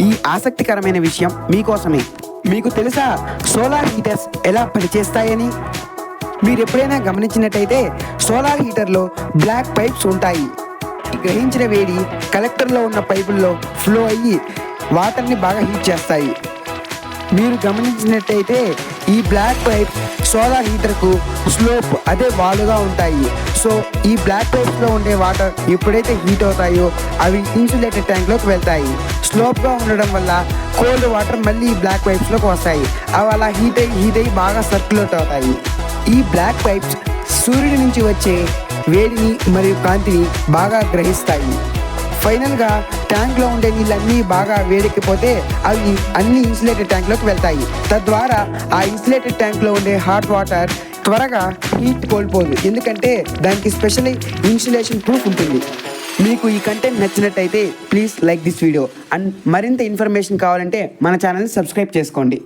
ఈ ఆసక్తికరమైన విషయం మీకోసమే. మీకు తెలుసా సోలార్ హీటర్స్ ఎలా పనిచేస్తాయని? మీరు ఎప్పుడైనా గమనించినట్టయితే సోలార్ హీటర్లో బ్లాక్ పైప్స్ ఉంటాయి. గ్రహించిన వేడి కలెక్టర్లో ఉన్న పైపుల్లో ఫ్లో అయ్యి వాటర్ని బాగా హీట్ చేస్తాయి. మీరు గమనించినట్టయితే ఈ బ్లాక్ పైప్స్ సోలార్ హీటర్కు స్లోప్ అదే వాలుగా ఉంటాయి. సో ఈ బ్లాక్ పైప్స్లో ఉండే వాటర్ ఎప్పుడైతే హీట్ అవుతాయో అవి ఇన్సులేటెడ్ ట్యాంక్లోకి వెళ్తాయి. స్లోప్గా ఉండడం వల్ల కోల్డ్ వాటర్ మళ్ళీ ఈ బ్లాక్ పైప్స్లోకి వస్తాయి. అవి అలా హీట్ అయ్యి బాగా సర్క్యులేట్ అవుతాయి. ఈ బ్లాక్ పైప్స్ సూర్యుడి నుంచి వచ్చే వేడిని మరియు కాంతిని బాగా గ్రహిస్తాయి. ఫైనల్గా ట్యాంక్లో ఉండే నీళ్ళన్నీ బాగా వేడెక్కిపోతే అవి అన్ని ఇన్సులేటెడ్ ట్యాంక్లోకి వెళ్తాయి. తద్వారా ఆ ఇన్సులేటెడ్ ట్యాంక్లో ఉండే హాట్ వాటర్ త్వరగా హీట్ కోల్పోదు, ఎందుకంటే దానికి స్పెషల్ ఇన్సులేషన్ ప్రూఫ్ ఉంటుంది. మీకు ఈ కంటెంట్ నచ్చినట్టయితే please like this video and మరింత ఇన్ఫర్మేషన్ కావాలంటే మన ఛానల్ని సబ్స్క్రైబ్ చేసుకోండి.